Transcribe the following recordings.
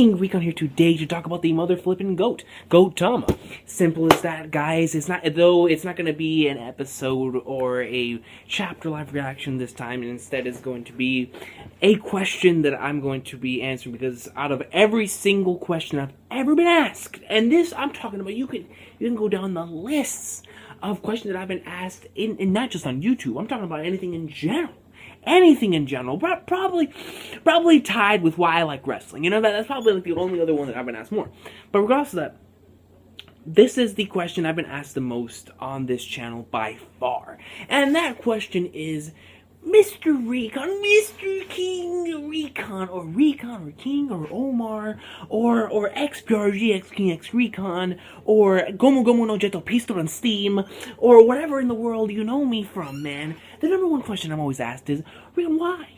King Recon here today to talk about the mother flipping Goatama. Simple as that, guys. It's not going to be an episode or a chapter live reaction this time. Instead, it's going to be a question that I'm going to be answering, because out of every single question I've ever been asked, and this I'm talking about, you can go down the lists of questions that I've been asked in not just on YouTube. I'm talking about anything in general. Anything in general, probably tied with why I like wrestling. You know, that's probably like the only other one that I've been asked more. But regardless of that, this is the question I've been asked the most on this channel by far. And that question is, Mr. Recon, Mr. King Recon, or King, or Omar, or XPRG, X King, X Recon, or Gomu Gomu no Jetto Pistol on Steam, or whatever in the world you know me from, man. The number one question I'm always asked is, Recon, why?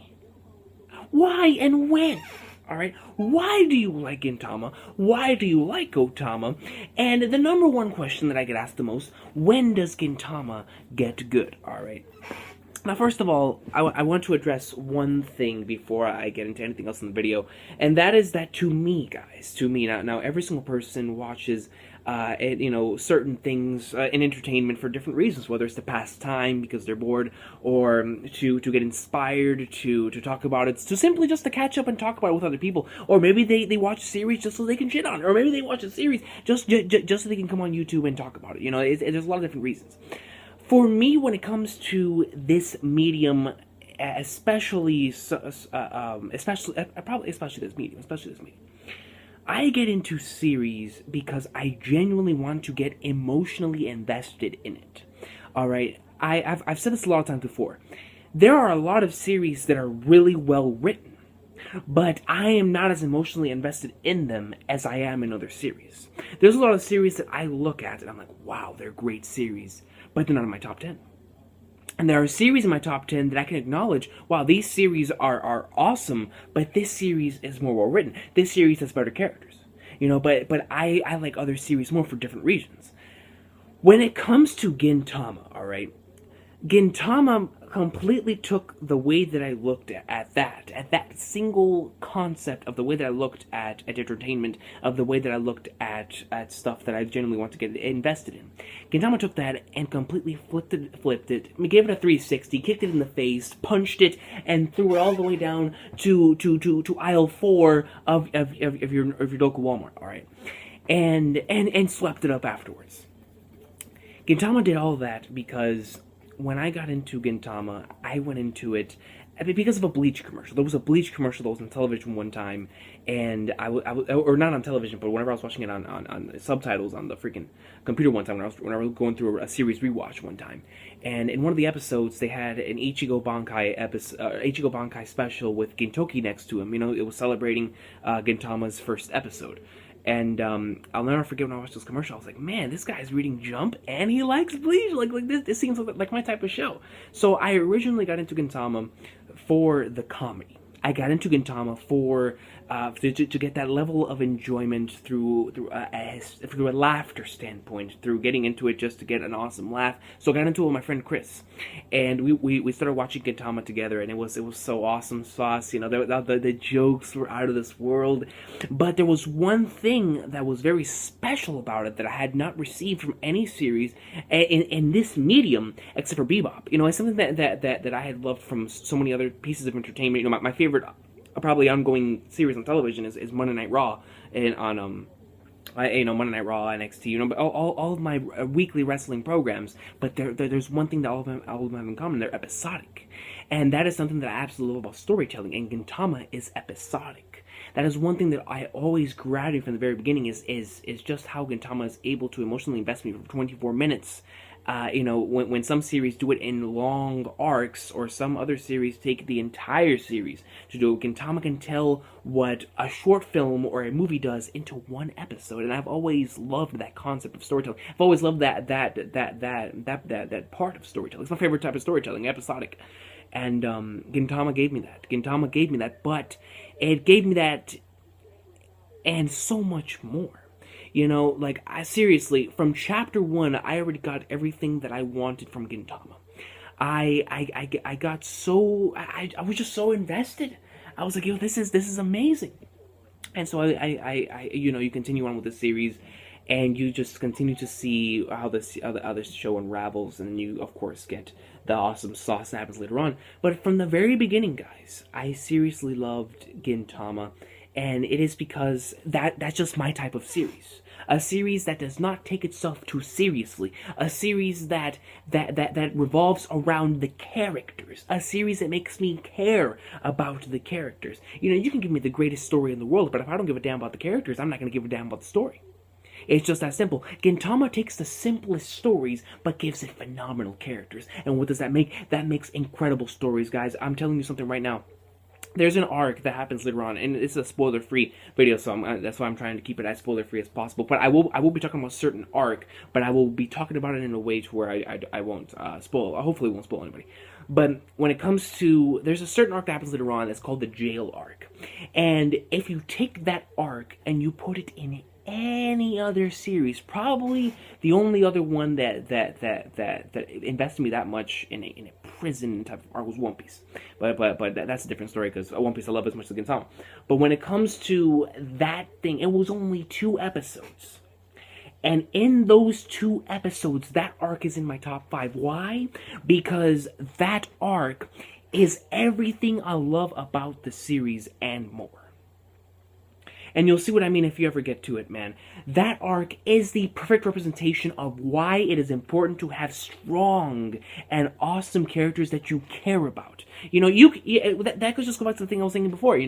Why and when? Alright? Why do you like Gintama? Why do you like Goatama? And the number one question that I get asked the most, when does Gintama get good? Alright? Now, first of all, I want to address one thing before I get into anything else in the video, and that is that to me, guys, now every single person watches, certain things in entertainment for different reasons, whether it's to pass time because they're bored, or to get inspired, to talk about it, to simply just to catch up and talk about it with other people, or maybe they watch a series just so they can shit on it, or maybe they watch a series just so they can come on YouTube and talk about it. You know, there's a lot of different reasons. For me, when it comes to this medium, especially this medium, I get into series because I genuinely want to get emotionally invested in it. All right, I've said this a lot of times before. There are a lot of series that are really well written, but I am not as emotionally invested in them as I am in other series. There's a lot of series that I look at and I'm like, wow, they're great series, but they're not in my top 10. And there are series in my top 10 that I can acknowledge, wow, these series are awesome, but this series is more well written. This series has better characters. You know, but I like other series more for different reasons. When it comes to Gintama, alright, Gintama completely took the way that I looked at that single concept of the way that I looked at entertainment, of the way that I looked at stuff that I generally want to get invested in. Gintama took that and completely flipped it, gave it a 360, kicked it in the face, punched it, and threw it all the way down to aisle 4 of your local Walmart, alright? And swept it up afterwards. Gintama did all that because when I got into Gintama, I went into it because of a Bleach commercial. There was a Bleach commercial that was on television one time, and or not on television, but whenever I was watching it on subtitles on the freaking computer one time, when I was going through a series rewatch one time, and in one of the episodes they had an Ichigo Bankai special with Gintoki next to him. You know, it was celebrating Gintama's first episode. And I'll never forget when I watched this commercial, I was like, man, this guy's reading Jump and he likes Bleach. Like this seems like my type of show. So I originally got into Gintama for the comedy. I got into Gintama for to get that level of enjoyment through a laughter standpoint, through getting into it just to get an awesome laugh. So I got into it with my friend Chris, and we started watching Gintama together, and it was so awesome sauce. You know, the jokes were out of this world, but there was one thing that was very special about it that I had not received from any series in this medium except for Bebop. You know, it's something that I had loved from so many other pieces of entertainment. You know, my favorite probably ongoing series on television is Monday Night Raw, and on Monday Night Raw, NXT, you know, but all of my weekly wrestling programs. But there's one thing that all of them have in common: they're episodic, and that is something that I absolutely love about storytelling. And Gintama is episodic. That is one thing that I always gravitated from the very beginning. Is just how Gintama is able to emotionally invest me for 24 minutes. You know, when some series do it in long arcs, or some other series take the entire series to do it, Gintama can tell what a short film or a movie does into one episode, and I've always loved that concept of storytelling. I've always loved that part of storytelling. It's my favorite type of storytelling, episodic. And Gintama gave me that. Gintama gave me that, but it gave me that and so much more. You know, like, seriously, from chapter 1, I already got everything that I wanted from Gintama. I got so, I was just so invested. I was like, yo, this is amazing. And so you continue on with the series, and you just continue to see how the show unravels, and you, of course, get the awesome sauce that happens later on. But from the very beginning, guys, I seriously loved Gintama, and it is because that's just my type of series. A series that does not take itself too seriously. A series that revolves around the characters. A series that makes me care about the characters. You can give me the greatest story in the world, but if I don't give a damn about the characters, I'm not going to give a damn about the story. It's just that simple. Gintama takes the simplest stories, but gives it phenomenal characters. And what does that make? That makes incredible stories, guys. I'm telling you something right now. There's an arc that happens later on, and it's a spoiler-free video, so that's why I'm trying to keep it as spoiler-free as possible. But I will be talking about a certain arc, but I will be talking about it in a way to where I won't spoil. Hopefully, it won't spoil anybody. But when it comes to, there's a certain arc that happens later on that's called the jail arc, and if you take that arc and you put it in any other series, probably the only other one that invested me that much in a prison type of arc was One Piece, but that's a different story, because One Piece I love as much as Gintama. But when it comes to that thing, it was only 2 episodes, and in those 2 episodes, that arc is in my top 5. Why? Because that arc is everything I love about the series and more. And you'll see what I mean if you ever get to it, man. That arc is the perfect representation of why it is important to have strong and awesome characters that you care about. That could just go back to the thing I was saying before,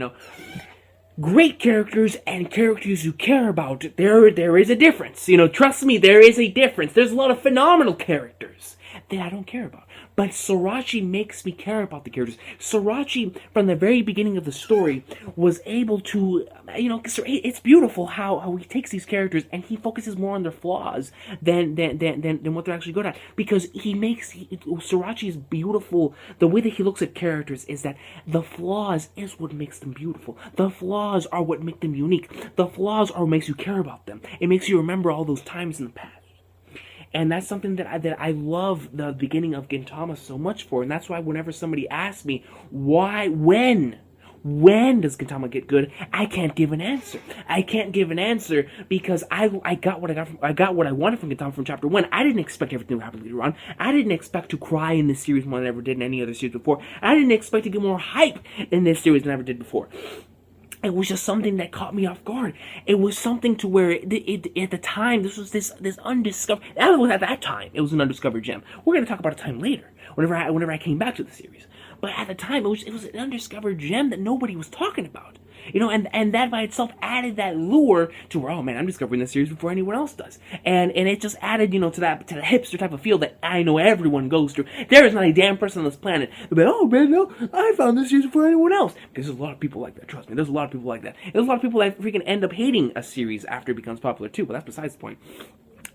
Great characters and characters you care about, there is a difference. Trust me, there is a difference. There's a lot of phenomenal characters that I don't care about. But Sorachi makes me care about the characters. Sorachi, from the very beginning of the story, was able to, it's beautiful how he takes these characters and he focuses more on their flaws than what they're actually good at. Because Sorachi is beautiful. The way that he looks at characters is that the flaws is what makes them beautiful. The flaws are what make them unique. The flaws are what makes you care about them. It makes you remember all those times in the past. And that's something that I love the beginning of Gintama so much for. And that's why whenever somebody asks me, when does Gintama get good, I can't give an answer. I can't give an answer because I got what I wanted from Gintama from chapter 1. I didn't expect everything to happen later on. I didn't expect to cry in this series more than I ever did in any other series before. I didn't expect to get more hype in this series than I ever did before. It was just something that caught me off guard. It was something to where at the time, this was this undiscovered. At that time, it was an undiscovered gem. We're going to talk about a time later, whenever I came back to the series. But at the time, it was an undiscovered gem that nobody was talking about. And that by itself added that lure to where, oh man, I'm discovering this series before anyone else does. And it just added, to the hipster type of feel that I know everyone goes through. There is not a damn person on this planet who'll be like, oh man, no, I found this series before anyone else. Because there's a lot of people like that, trust me. There's a lot of people like that. There's a lot of people that freaking end up hating a series after it becomes popular too, but that's besides the point.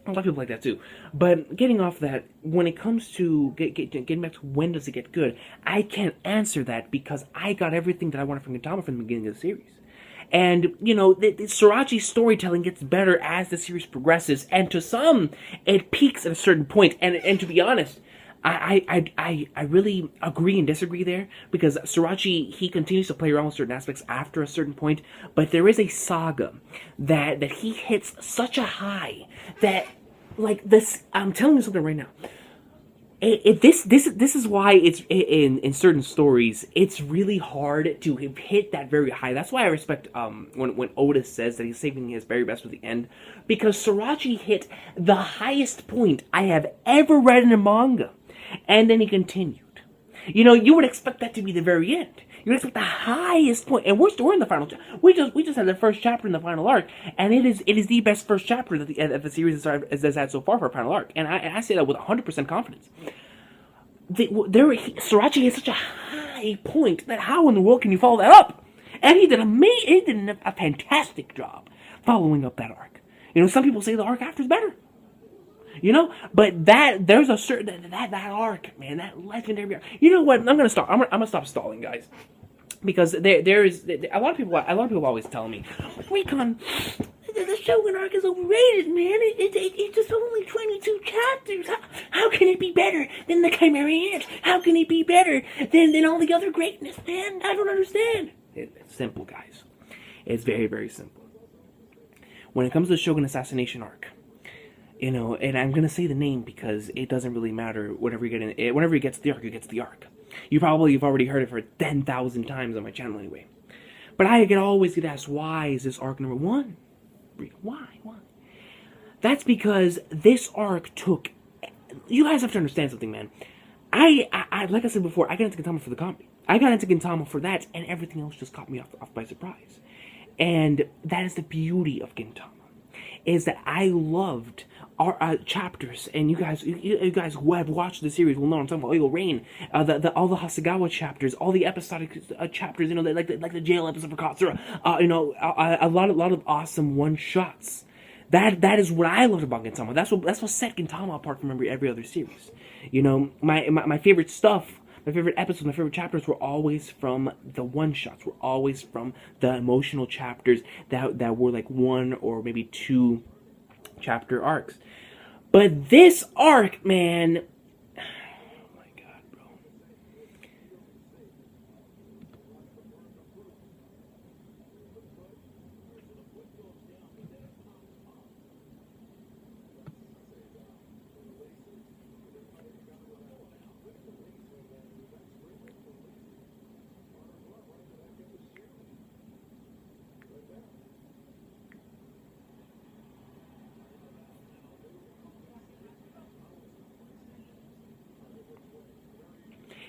A lot of people like that too. But getting off that, when it comes to getting back to when does it get good, I can't answer that because I got everything that I wanted from Gintama from the beginning of the series. And, Sorachi's storytelling gets better as the series progresses, and to some, it peaks at a certain point. And to be honest, I really agree and disagree there, because Sorachi, he continues to play around with certain aspects after a certain point, but there is a saga that he hits such a high that, like, this, I'm telling you something right now. This is why it's in certain stories it's really hard to hit that very high. That's why I respect when Oda says that he's saving his very best for the end, because Sorachi hit the highest point I have ever read in a manga, and then he continued. You would expect that to be the very end. You would expect the highest point, and we're in the final. We just had the first chapter in the final arc, and it is the best first chapter that the series has had so far for a final arc, and I say that with 100% confidence. Sorachi hit such a high point that how in the world can you follow that up? And he did a fantastic job following up that arc. Some people say the arc after is better. But there's a certain that arc, man, that legendary arc. You know what? I'm gonna stop. I'm gonna stop stalling, guys, because there is a lot of people always tell me, Recon, the Shogun arc is overrated, man. It's just only 22 chapters. How can it be better than the Chimera Ant? How can it be better than all the other greatness, man? I don't understand. It's simple, guys. It's very, very simple. When it comes to the Shogun Assassination arc, you know, and I'm gonna say the name because it doesn't really matter. Whenever you get in it, whenever it gets the arc, it gets the arc. You've already heard it for 10,000 times on my channel anyway. But I can always get asked, why is this arc number 1? Why? That's because this arc took. You guys have to understand something, man. I like I said before, I got into Gintama for the comedy. I got into Gintama for that, and everything else just caught me off by surprise. And that is the beauty of Gintama, is that I loved our chapters, and you guys who have watched the series will know I'm talking about. Oil Rain, all the Hasegawa chapters, all the episodic chapters, you know, like the jail episode for Katsura, you know, a lot of awesome one shots. That is what I loved about Gintama. That's what set Gintama apart from every other series. You know, my favorite stuff, my favorite episodes, my favorite chapters were always from the one shots. Were always from the emotional chapters that were like 1 or maybe 2 chapter arcs. But this arc, man, oh my god, bro.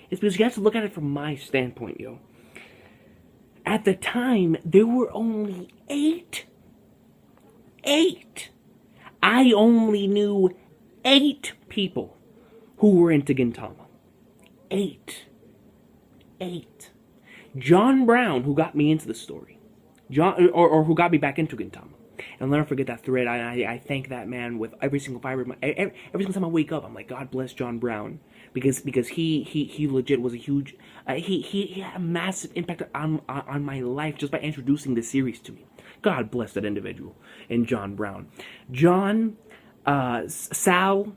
It's because you have to look at it from my standpoint, yo. At the time, there were only 8. 8. I only knew 8 people who were into Gintama. 8. John Brown, who got me into the story. Or who got me back into Gintama. And I'll never forget that thread. I thank that man with every single fiber of my... Every single time I wake up, I'm like, God bless John Brown. Because he legit was a huge... he had a massive impact on my life just by introducing the series to me. God bless that individual. And John Brown. John, Sal,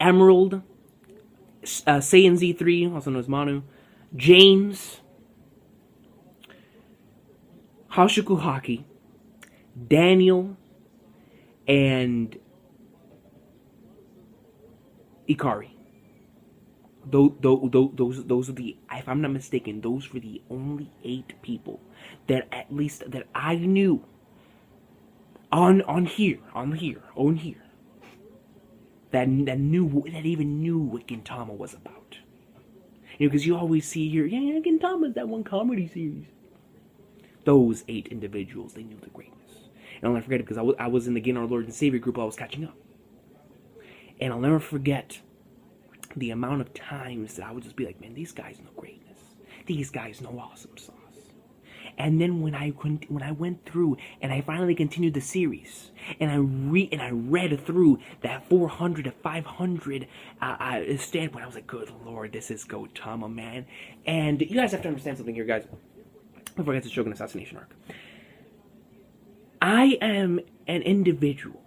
Emerald, Saiyan Z3, also known as Manu, James, Hashoku Haki, Daniel, and Ikari. Those are the, if I'm not mistaken, those were the only 8 people that at least that I knew on here that even knew what Gintama was about. You know, because you always see here, yeah, Gintama's that one comedy series. Those 8 individuals, they knew the greatness. And I'll never forget it because I was in the Gain Our Lord and Savior group. I was catching up, and I'll never forget the amount of times that I would just be like, man, these guys know greatness. These guys know awesome sauce. And then when I went through and I finally continued the series, and I read through that 400 to 500 standpoint, I was like, good Lord, this is Goatama, man. And you guys have to understand something here, guys, before I get to Shogun Assassination arc. I am an individual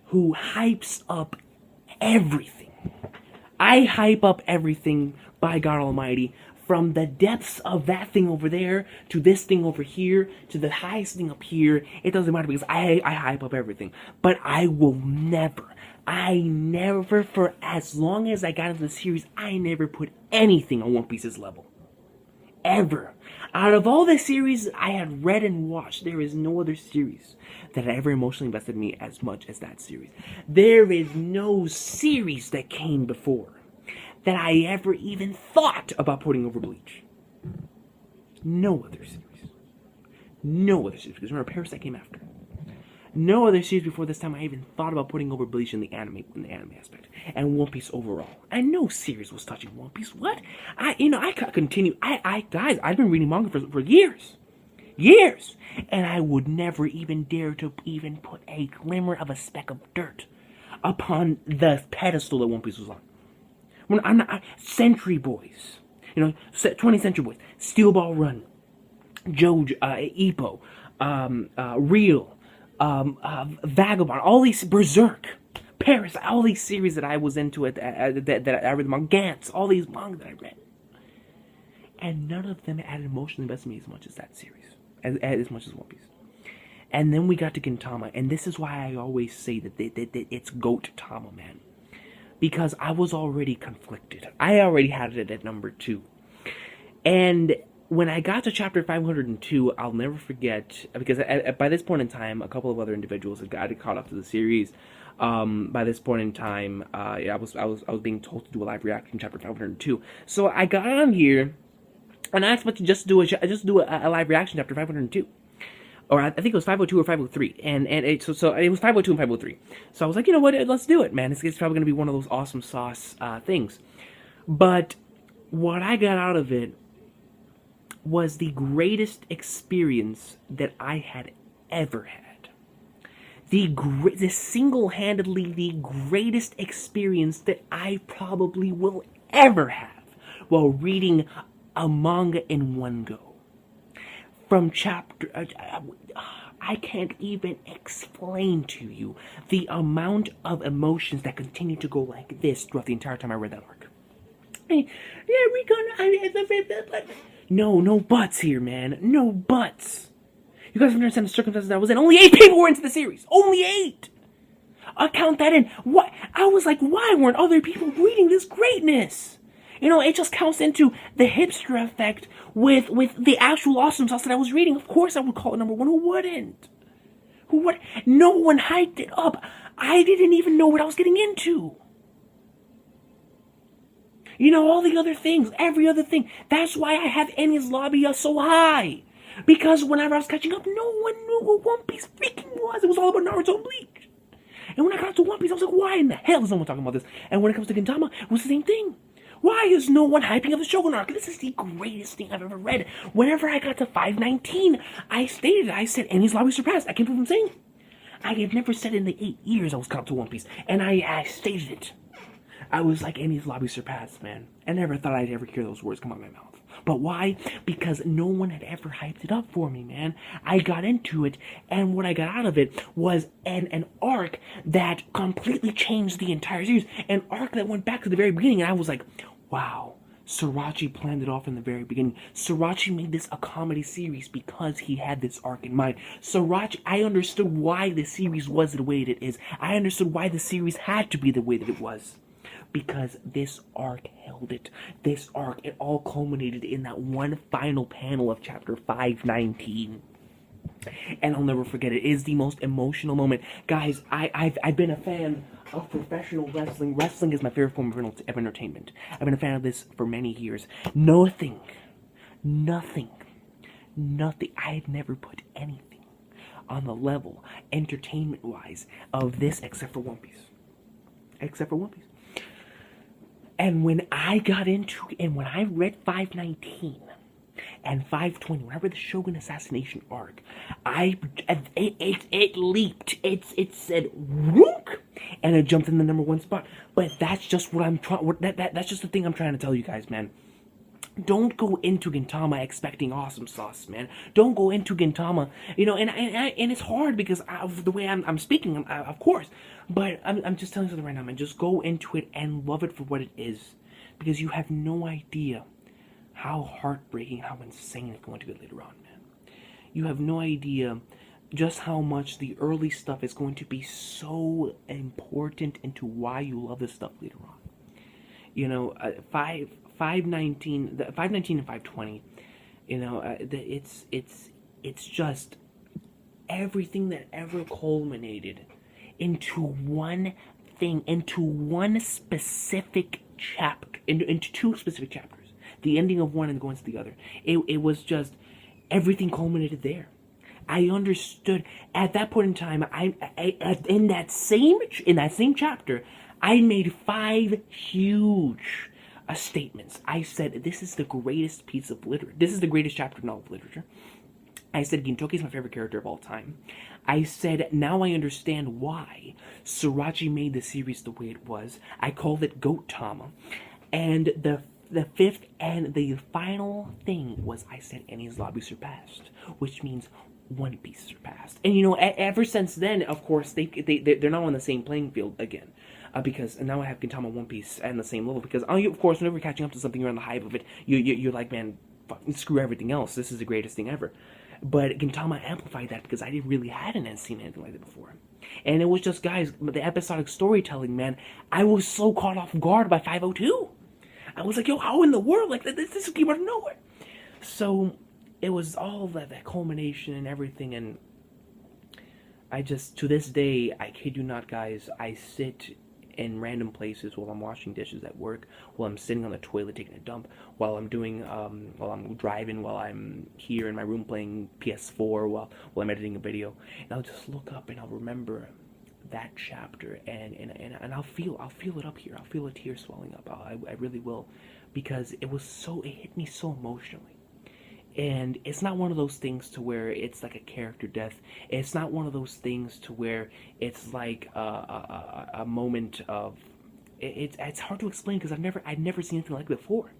who hypes up everything. I hype up everything, by God Almighty, from the depths of that thing over there to this thing over here to the highest thing up here. It doesn't matter because I hype up everything. But I never, for as long as I got into the series, I never put anything on One Piece's level. Ever. Out of all the series I had read and watched, there is no other series that had ever emotionally invested me as much as that series. There is no series that came before that I ever even thought about putting over Bleach. No other series. No other series. Because remember, Parasite came after. No other series before this time I even thought about putting over Bleach in the anime aspect. And One Piece overall. And no series was touching One Piece. What? I continue. Guys, I've been reading manga for years. Years. And I would never even dare to even put a glimmer of a speck of dirt upon the pedestal that One Piece was on. When I'm not, Century Boys. You know, 20th Century Boys. Steel Ball Run. Jojo, Ippo. Real. Vagabond, all these, Berserk, Paris, all these series that I was into that I read, manga, Gantz, all these manga that I read, and none of them had emotionally invested me as much as that series. as much as One Piece. And then we got to Gintama, and this is why I always say that it's Goatama, man. Because I was already conflicted. I already had it at number 2. And when I got to chapter 502, I'll never forget, because by this point in time, a couple of other individuals had got caught up to the series. By this point in time, I was being told to do a live reaction chapter 502. So I got on here, and I expected to just do a live reaction chapter 502. Or I think it was 502 or 503, and so it was 502 and 503. So I was like, you know what, let's do it, man. It's probably going to be one of those awesome sauce things. But what I got out of it was the greatest experience that I had ever had. The single-handedly the greatest experience that I probably will ever have while reading a manga in one go. From chapter, I can't even explain to you the amount of emotions that continue to go like this throughout the entire time I read that arc. Yeah, Recon, no buts here, man. No buts. You guys understand the circumstances I was in. Only 8 people were into the series. Only 8. I count that in. What? I was like, why weren't other people reading this greatness? You know, it just counts into the hipster effect with the actual awesome sauce that I was reading. Of course I would call it number 1. Who wouldn't? Who would? No one hyped it up. I didn't even know what I was getting into. You know, all the other things, every other thing. That's why I have Enies Lobby so high. Because whenever I was catching up, no one knew what One Piece freaking was. It was all about Naruto and Bleach. And when I got to One Piece, I was like, why in the hell is no one talking about this? And when it comes to Gintama, it was the same thing. Why is no one hyping up the Shogun arc? This is the greatest thing I've ever read. Whenever I got to 519, I said, Enies Lobby surpassed. I can't believe I'm saying. I have never said in the 8 years I was caught up to One Piece. And I stated it. I was like, Enies Lobby surpassed, man. I never thought I'd ever hear those words come out of my mouth. But why? Because no one had ever hyped it up for me, man. I got into it, and what I got out of it was an arc that completely changed the entire series. An arc that went back to the very beginning, and I was like, wow. Sriracha planned it off in the very beginning. Sriracha made this a comedy series because he had this arc in mind. Sriracha, I understood why the series was the way it is. I understood why the series had to be the way that it was. Because this arc held it. This arc, it all culminated in that one final panel of chapter 519. And I'll never forget it. It is the most emotional moment. Guys, I've been a fan of professional wrestling. Wrestling is my favorite form of entertainment. I've been a fan of this for many years. Nothing. I had never put anything on the level, entertainment-wise, of this except for One Piece. And when I got into, and when I read 519 and 520, when I read the Shogun Assassination arc, it leaped. It said, whoop, and it jumped in the number 1 spot. But that's just what I'm trying, that's just the thing I'm trying to tell you guys, man. Don't go into Gintama expecting awesome sauce, man. Don't go into Gintama, you know, and it's hard because of the way I'm speaking, of course. But I'm just telling you something right now, man. Just go into it and love it for what it is. Because you have no idea how heartbreaking, how insane it's going to get later on, man. You have no idea just how much the early stuff is going to be so important into why you love this stuff later on. You know, 519 and 520, you know, it's just everything that ever culminated into one thing, into one specific chapter, into 2 specific chapters. The ending of one and going to the other. It was just everything culminated there. I understood at that point in time. In that same chapter, I made 5 huge statements. I said, this is the greatest piece of literature. This is the greatest chapter in all of literature. I said, Gintoki is my favorite character of all time. I said, now I understand why Sriracha made the series the way it was. I called it Goatama. And the 5th and the final thing was, I said, Enies Lobby surpassed, which means One Piece surpassed. And, you know, ever since then, of course, they're now on the same playing field again. Because now I have Gintama One Piece at the same level. Because, of course, whenever you're catching up to something, you're on the hype of it. You're like, man, fucking screw everything else. This is the greatest thing ever. But Gintama amplified that because I hadn't seen anything like that before. And it was just, guys, the episodic storytelling, man. I was so caught off guard by 502. I was like, yo, how in the world? Like, this came out of nowhere. So it was all that culmination and everything. And I just, to this day, I kid you not, guys, I sit in random places while I'm washing dishes at work, while I'm sitting on the toilet taking a dump, while I'm doing, while I'm driving, while I'm here in my room playing PS4, while I'm editing a video, and I'll just look up and I'll remember that chapter, and I'll feel it up here. I'll feel a tear swelling up. I really will, because it hit me so emotionally. And it's not one of those things to where it's like a character death. It's not one of those things to where it's like a moment of... It's hard to explain because I'd never seen anything like it before.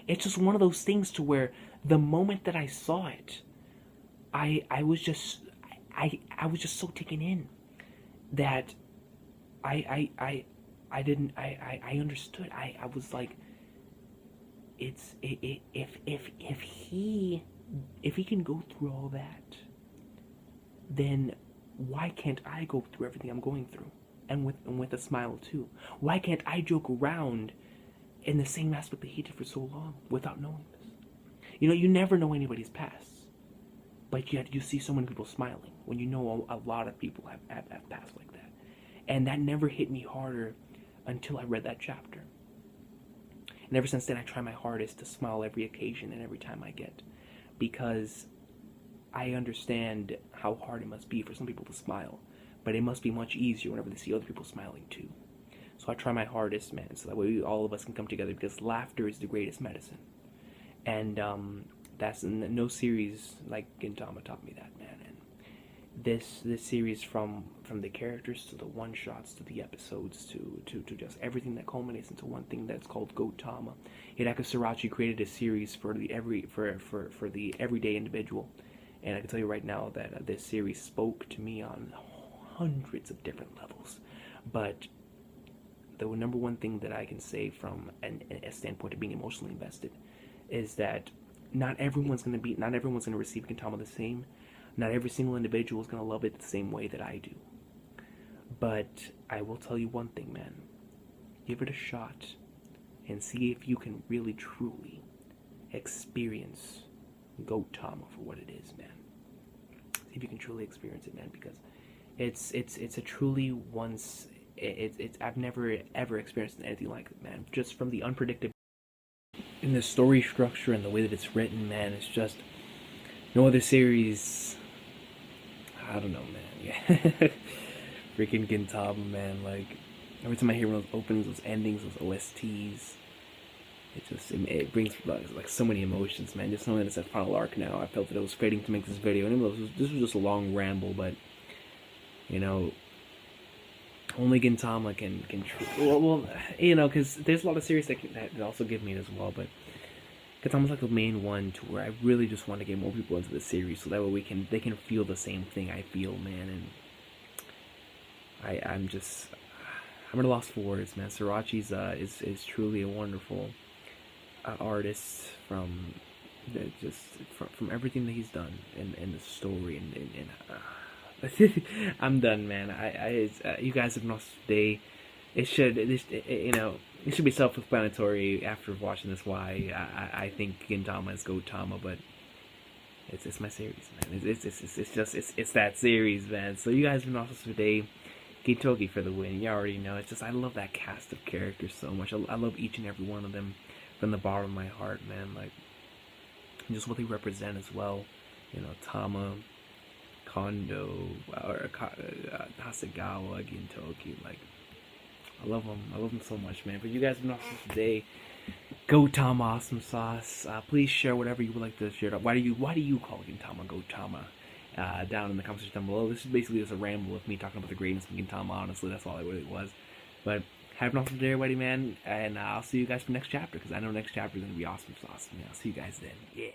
It's just one of those things to where the moment that I saw it, I was just so taken in that I understood. I was like, if he can go through all that, then why can't I go through everything I'm going through, and with a smile too? Why can't I joke around in the same aspect that he did for so long without knowing this? You know, you never know anybody's past, but yet you see so many people smiling when you know a lot of people have passed like that, and that never hit me harder until I read that chapter. And ever since then, I try my hardest to smile every occasion and every time I get, because I understand how hard it must be for some people to smile, but it must be much easier whenever they see other people smiling too. So I try my hardest, man, so that way all of us can come together, because laughter is the greatest medicine. And that's no series like Gintama taught me that, man. And this series, from the characters to the one-shots to the episodes to just everything that culminates into one thing that's called Goatama. Hidaka Surachi created a series for the everyday individual, and I can tell you right now that this series spoke to me on hundreds of different levels. But the number one thing that I can say from a standpoint of being emotionally invested is that not everyone's going to receive Gintama the same. Not every single individual is going to love it the same way that I do. But I will tell you one thing, man. Give it a shot and see if you can really, truly experience Goatama for what it is, man. See if you can truly experience it, man, because it's a truly once... I've never, ever experienced anything like it, man. Just from the unpredictable in the story structure and the way that it's written, man, it's just... No other series... I don't know, man. Yeah. Freaking Gintama, man. Like, every time I hear one of those openings, those endings, those OSTs, it brings like so many emotions, man. Just knowing that it's that final arc now, I felt that it was fitting to make this video. And this was just a long ramble, but you know, only Gintama can well, you know, because there's a lot of series that also give me it as well, but Gintama's like the main one to where I really just want to get more people into the series, so that way they can feel the same thing I feel, man. And I'm at a loss for words, man. Surachi's is truly a wonderful artist from everything that he's done in the story and I'm done, man. You guys have lost today. It should be self-explanatory after watching this why I think Gintama is Goatama, but it's my series, man. It's that series, man. So you guys have been awesome today. Gintoki for the win. You already know. It's just I love that cast of characters so much. I love each and every one of them from the bottom of my heart, man. Like, just what they represent as well. You know, Tama, Kondo, or Hasegawa, Gintoki, like. I love them so much, man. But you guys have been awesome today. Goatama AwesomeSauce. Please share whatever you would like to share. Why do you call Gintama Goatama? Down in the comment section down below. This is basically just a ramble of me talking about the greatness of Gintama. Honestly, that's all it really was. But have an awesome day, everybody, man. And I'll see you guys for next chapter, because I know next chapter is gonna be AwesomeSauce. Yeah, I'll see you guys then. Yeah.